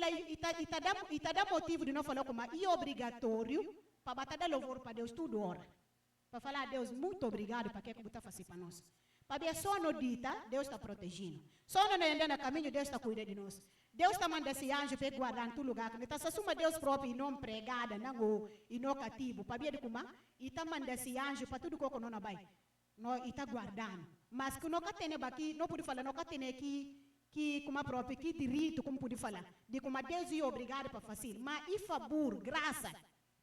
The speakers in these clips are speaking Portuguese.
ita dá motivo de não falar como é obrigatório para bater louvor para Deus toda hora. Para falar a Deus, muito obrigado para que você está fazendo para nós. Para ver só no dita, Deus está protegendo. Só não andando no caminho, Deus está cuidando de nós. Deus está mandando esse anjo para guardar em todo lugar. Então, se assuma Deus próprio e não pregada, e não cativo, para ver como e está mandando esse anjo para tudo que não vai. E está guardando. Mas que não tem aqui, não pode falar, não tem aqui, que como próprio, que direito, como pode falar. De como Deus é obrigado para fazer. Mas e favor, graça,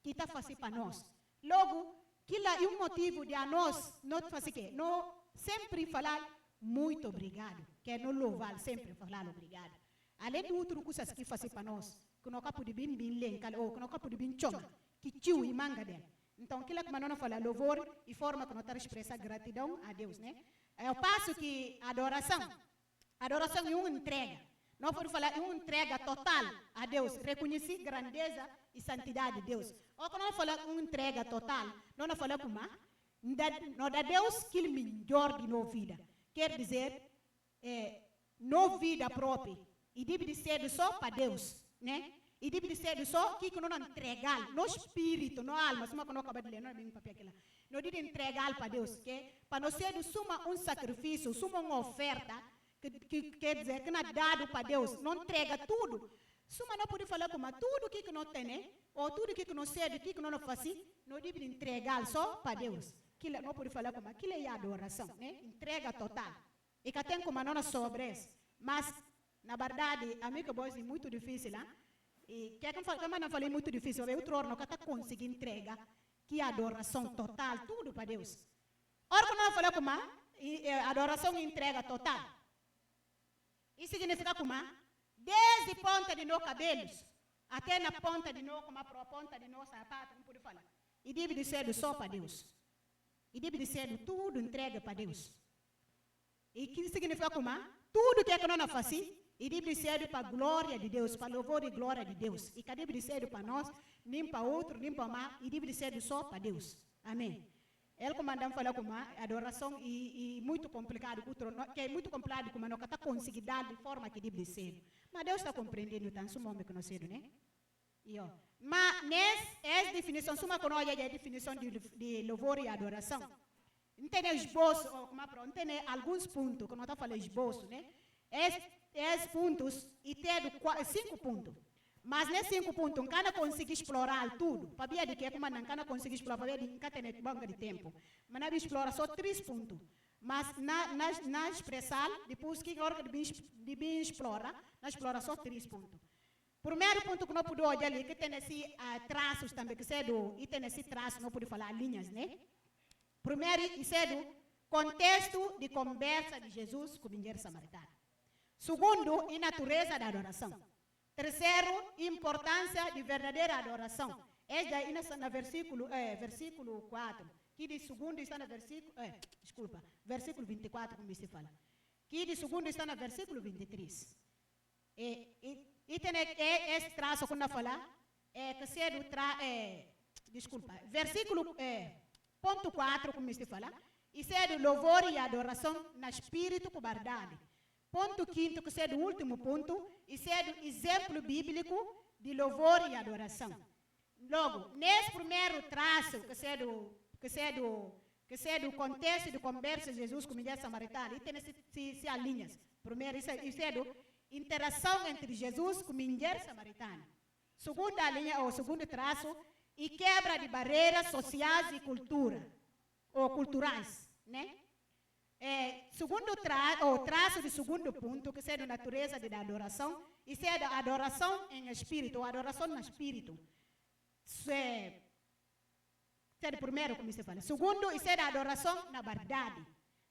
que está fazendo para nós. Logo, que lá é um motivo de a nós não fazer que não sempre falar muito obrigado, que é não louvar, sempre falar obrigado. Além de outras coisas que fazem para nós, que não pode bem lenca ou que não pode bem chama, que tio e manga dela. Então, aquilo que não fala louvor e forma que não está expressar gratidão a Deus, né? Eu passo que adoração é uma entrega. Não pode falar uma entrega total a Deus, reconhecer grandeza e santidade de Deus. Ou quando não falar uma entrega total, não falar como não dá Deus que ele melhor de nossa vida. Quer dizer, não vida própria. E deve ser só para Deus, né? E deve ser só que não entregar, no espírito, no alma, só que não acaba de ler, não é bem papel aquela. Não deve entregar para Deus, que para não ser suma um sacrifício, suma uma oferta. Que quer dizer que não é dado para Deus, não entrega tudo. Suma não pode falar como tudo que não tem, né? Ou tudo que não serve, que não faz, não deve entregar só para Deus. Que não pode falar como aquilo é adoração, né? Entrega total. E que tem como não sobre isso. Mas, na verdade, amigo, é muito difícil, né? E que não falei muito difícil, eu torno que está conseguindo entregar que adoração total, tudo para Deus. Ora, quando eu falar como adoração e entrega total. Isso significa como? Desde a ponta de nossos cabelos até na ponta de nós, como a ponta de nossa sapato, não pode falar. E deve ser só para Deus. E deve ser tudo entregue para Deus. E que significa como? Tudo que é que nós fazemos, e deve ser para a glória de Deus, para louvor e glória de Deus. E que deve ser para nós, nem para outro, nem para mais, e deve ser só para Deus. Amém. Ele comandante falou como adoração e muito complicado, que é muito complicado como não está conseguindo dar de forma que deve ser. Mas Deus está compreendendo tanto o homem que nós somos, né? Mas nessa definição, suma que nós é a definição de louvor e adoração. Não tem esboço, não tem alguns pontos que nós está falando esboço, né? Esses pontos e tem 5 pontos. Mas nesses 5 pontos, não can conseguir explorar tudo. Para ver de que como não can conseguir explorar, para ver de que tem banca de tempo. Mas não explora só 3 pontos. Mas na expressar, depois que a hora de bem explora, não explora só 3 pontos. Primeiro ponto que não pode olhar ali, que tem esses traços também, que é do, e tem esse traço, não pode falar linhas, né? Primeiro, isso é do contexto de conversa de Jesus com o mulher samaritana. Segundo, a natureza da adoração. Terceiro, importância de verdadeira adoração. Esse daí está no versículo 4. Que de segundo está no versículo 24, como se fala. Que de segundo está no versículo 23. E tem esse traço quando fala, que se do versículo ponto 4, como se fala, e se é do louvor e adoração na espírito com verdade. Ponto 5, que é do último ponto, e é do exemplo bíblico de louvor e adoração. Logo, nesse primeiro traço, que é do contexto de conversa de Jesus com a mulher samaritana, e tem essas linhas. Primeiro, isso é do interação entre Jesus com a mulher samaritana. Segunda linha, ou segundo traço, e quebra de barreiras sociais e culturais, né? Segundo traço de segundo ponto, que é da natureza da adoração, isso é da adoração em espírito, ou adoração no espírito. Isso é do primeiro, como se fala. Segundo, isso é da adoração na verdade.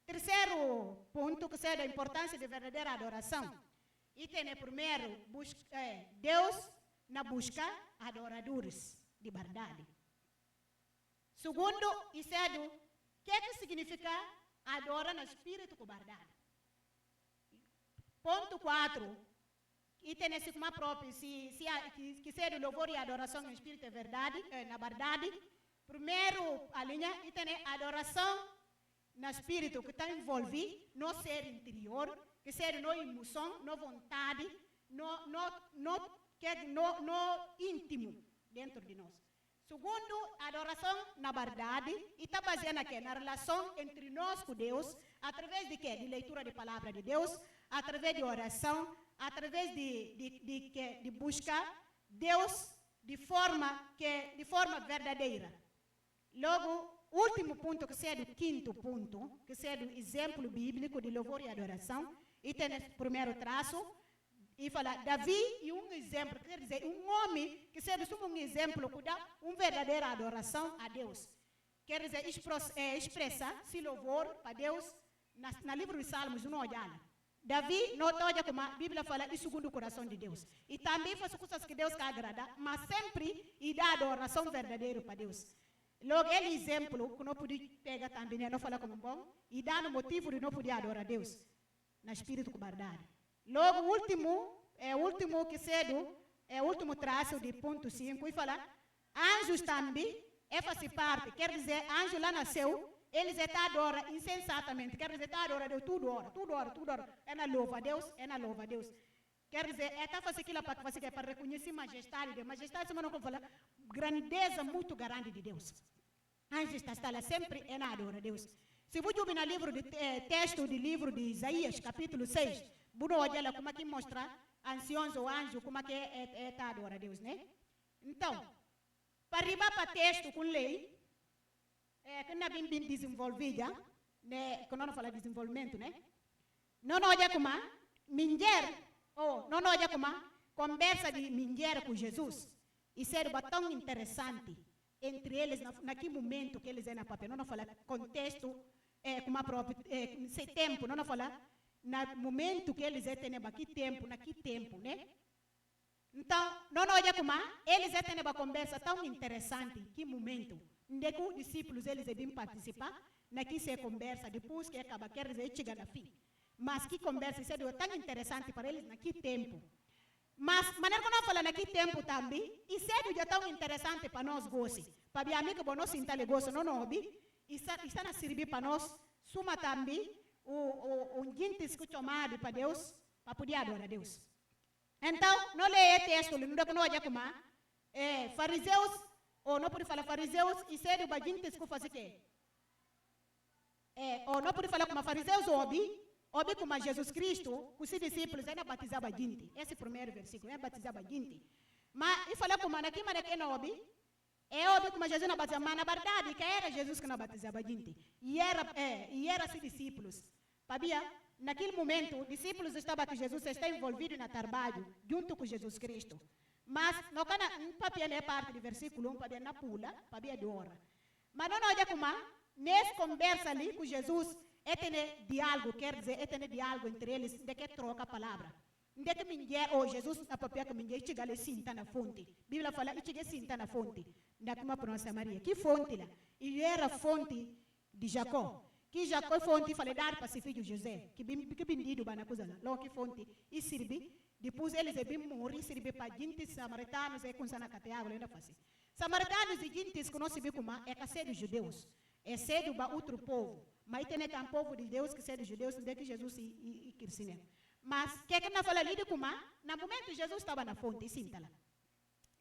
Terceiro ponto, que é da importância de verdadeira adoração. E tem primeiro, Deus na busca adoradores de verdade. Segundo, isso é do que significa adora no espírito com verdade. Ponto 4. E tem esse como próprio, que seja louvor e adoração no espírito é verdade, na verdade. Primeiro, a linha, e tem adoração no espírito, que está envolvido no ser interior, que seja no emoção, no vontade, no que é no íntimo dentro de nós. Segundo, a adoração na verdade, e está baseada na relação entre nós com Deus, através de quê? De leitura da palavra de Deus, através de oração, através de buscar Deus de forma verdadeira. Logo, último ponto, que seja o quinto ponto, que seja o exemplo bíblico de louvor e adoração, e tem o primeiro traço, e fala, Davi e um exemplo, quer dizer, um homem que seja um exemplo que dá uma verdadeira adoração a Deus. Quer dizer, expressa-se louvor para Deus na livro de Salmos, não olha. Davi, não olha como a Bíblia fala, e segundo o coração de Deus. E também faz coisas que Deus quer agradar, mas sempre e dá adoração verdadeira para Deus. Logo, ele exemplo, que não pude pegar também, não fala como bom, e dá no motivo de não poder adorar a Deus, na espírito com verdade. Logo, o último que cedo, é o último traço de ponto 5, e fala, anjos também, faz parte, quer dizer, anjo lá nasceu, eles estão adorando insensatamente, quer dizer, está adorando Deus, tudo hora, é na louva a Deus, quer dizer, está fazendo aquilo para reconhecer majestade, mas não fala, grandeza muito grande de Deus. Anjos está lá sempre, é na adora Deus. Se você ouvir no livro de texto do livro de Isaías, capítulo 6, Buno olha como é que mostra anciões ou anjos, como é que está adora Deus, né? Então, para arribar para texto com lei, que não é bem desenvolvida, né? Que não fala de desenvolvimento, né? Não olha como não olha como conversa de mulher com Jesus, e ser tão interessante entre eles naquele momento que eles é na papel, não fala contexto, como a própria, sem tempo, não fala no momento que eles têm naquele tempo, né? Então, não olha como eles têm uma conversa tão interessante, que momento, onde os discípulos eles devem participar, naquela conversa, depois que acaba, quer dizer, chega no fim. Mas que conversa, isso é tão interessante para eles naquele tempo. Mas, maneira que não fala naquele tempo também, isso é tão interessante para nós gostos. Para os amigos que nós sintamos gosto, não ouvi, isso está a servir para nós, suma também, o gente que chamado para Deus, para poder adorar a Deus. Então, não leia texto, não olha como fariseus, ou não pode falar fariseus, isso é o gente que faz o quê? Ou não pode falar como fariseus, ouvi como Jesus Cristo, os seus discípulos ainda batizavam gente. Esse é o primeiro versículo, ainda batizavam gente. Mas, e falar como naquele que não ouvi como Jesus não batizava, mas na verdade, que era Jesus que não batizava gente. E era seus discípulos. Sabia? Naquele momento, os discípulos estavam com Jesus, está envolvido no trabalho, junto com Jesus Cristo. Mas, não é parte do versículo 1, para na pula, para de hora. Mas não olha como, nessa conversa ali com Jesus, tem diálogo, quer dizer, tem diálogo entre eles, de que troca a palavra. De que mulher, Jesus, a papel que mulher, chega ali, sinta na fonte. A Bíblia fala, chega sinta na fonte. Da como pronuncia Maria. Que fonte lá? E era fonte de Jacó. Que Jacó fonte, falei, dar para seu filho José. Que bendido, na coisa lá. Logo que fonte. E serve. Depois eles devem morrer, serve para gente samaritanos, com sana cateágua, ainda faz. Samaritanos e gente que não se vê como é que ser dos judeus. É cedo para outro povo. Mas tem um povo de Deus que ser dos judeus, onde que Jesus e Cristo. Mas, o que não fala ali de como? No momento Jesus estava na fonte, e sinta lá.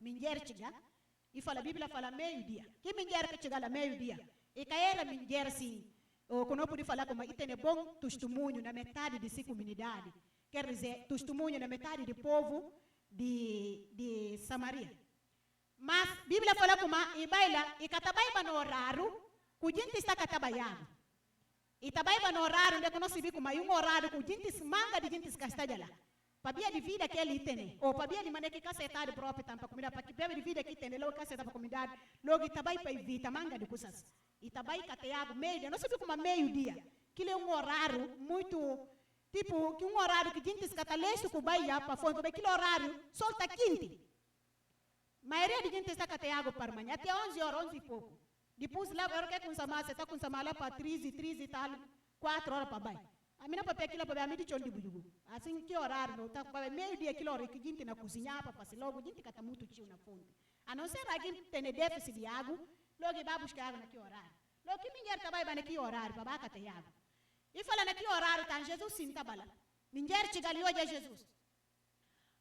Mulher chega, e fala, a Bíblia fala meio-dia. Que mulher que chega lá meio-dia? E que era mulher assim, ou que não pode falar como, e tem bom testemunho na metade de sua comunidade. Quer dizer, testemunho na metade do povo de Samaria. Mas, a Bíblia fala como, e baila, e catabaia no horário, que a gente está catabaia. E também no horário, onde nós vimos como um horário que a gente manga de gente que está lá. Para a vida que ele tem, ou para a maneira que cacetar próprio para a comunidade, para a vida que tem, logo cacetar para a comunidade, logo também para evitar manga de coisas. E também cateado meio-dia, nós vimos como meio-dia, que é um horário muito, tipo, que um horário que a gente está leste com o baia para fora, porque aquele horário solta quente. A maioria de gente está cateado para amanhã, até 11 horas, 11 e pouco. Depois lá, agora que é com Samar, você está com Samar lá para 13 e tal, 4 horas para baixo. A minha papel aquilo para a minha de bujugu. Assim, que horário, não está para meio-dia, aquilo hora que a gente na cozinha, para passar logo, a gente está muito tio na fonte. A não ser que a gente tenha déficit de água, logo vai buscar água naquele horário. Logo que mulher trabalha naquele horário, para baixo ter água. E fala naquele horário, tá, Jesus sim, tá lá. Mulher chega ali hoje é Jesus.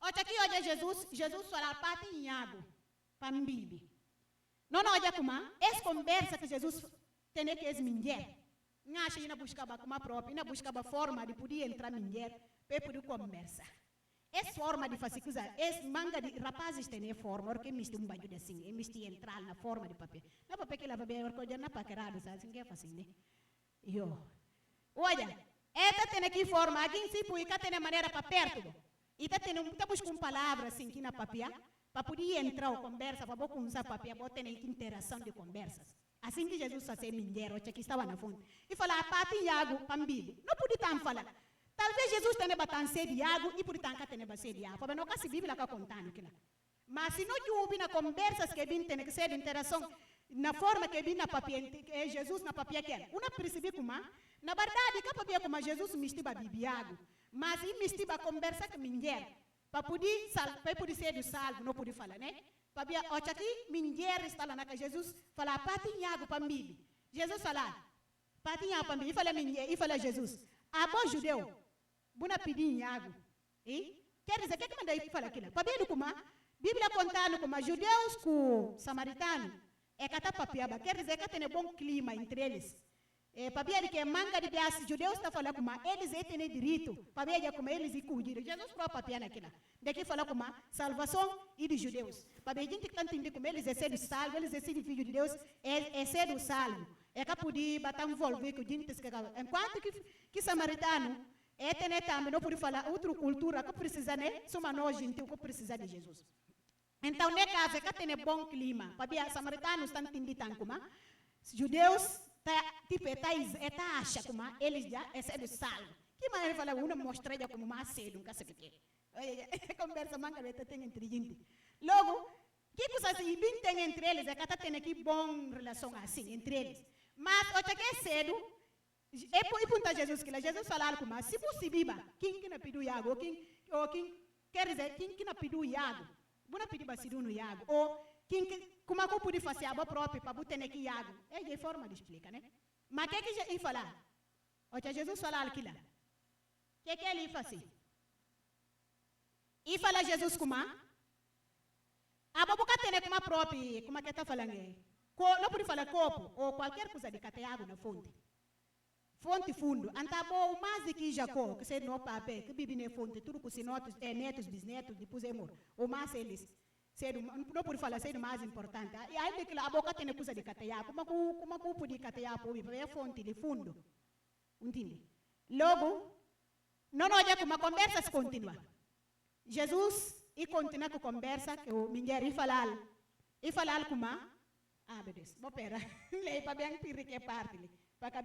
Olha aqui, olha Jesus fala parte em água, para mim. Não olha como, essa conversa que Jesus tem que es mulher. Não acha que buscava como própria, não buscava forma de poder entrar mulher, para poder conversar. Essa forma de fazer coisa, essa manga de rapazes tem forma, porque mistura um bagulho assim, mistura entrar na forma de papel. Não papel que lava bem, porque não para caralho, sabe? Assim que é fácil, né? Olha, esta tem aqui forma, aqui em si, porque tem maneira para perto. E está buscando palavras assim, aqui na papel, para poder entrar a conversa, para poder usar papel, para ter interação de conversas. Assim que Jesus fazia mulher, olha que estava na fonte. E fala, a parte em água, pambibe. Não podia estar falar. Talvez Jesus tenha bastante de água e por tanto tenha bastante de água. Mas não caso Bíblia está contando aquilo. Mas se não houve na conversas que vem tem que ser de interação na forma que vem na papel, Jesus na papel quer. Uma percebe como, na verdade, que papel como Jesus mistura Bíblia água. Mas ele mistura conversa com mulher para poder ser do salvo, não poder falar, né? Para olha aqui, mulher está lá na casa Jesus fala parte em água para mim. Jesus fala parte em água para mim. E fala mulher, e fala Jesus. A bom judeu, buna pedir em água. Quer dizer, o que manda aí falar aquilo? Para ver como a Bíblia contando como judeus com samaritanos, é que está papiaba. Quer dizer que tem bom clima entre eles. Para ver que manga de Deus, judeus está falando como eles têm direito, para ver como eles cuidam. Jesus próprio papia naquela. Daqui fala como salvação e de judeus. Para ver gente que está entendendo como eles sendo salvos, eles sendo filhos de Deus, é sendo salvo. É que podia bater envolver com gente que enquanto que samaritano tem também não pode falar outra cultura que precisa né, soma nós gente que precisa de Jesus. Então ne caso é que tem bom clima. Para ver samaritanos estão entendendo como judeus tipo acha como eles já sendo salvo. Que maneira fala uma mostra já como mais cedo, nunca sei o que. Conversa manga tem entre gente. Logo que coisa assim bem tem entre eles é que tem aqui bom relação assim entre eles. Mas outra que é cedo, e pergunta Jesus que lá, Jesus falaram como, se possível, quem não pediu água, ou quem, quer dizer, quem não pediu água, não pediu bastante no água, ou quem, como é que eu pude fazer água própria para botar aqui água? É de forma de explicar, né? Mas o que ele fala? Outra Jesus falaram aqui lá. O que ele faz? E fala Jesus como, a boca tem como a própria, como é que está falando? Não pode falar copo ou qualquer coisa de catar água na fonte. Fonte fundo. Então, o mais de que Jacó, que se não papel, que vive na fonte, tudo que se notos, netos, bisnetos, depois é morto. O mais eles, não pode falar, ser o mais importante. E aí, a boca tem coisa de catar água. Como que pode catar água? É a fonte de fundo. Entende? Logo, não olha como a conversa se continua. Jesus, e continua com a conversa, que o mulher, e falar como meu Deus, vou pera. Lei para bem que parte. Para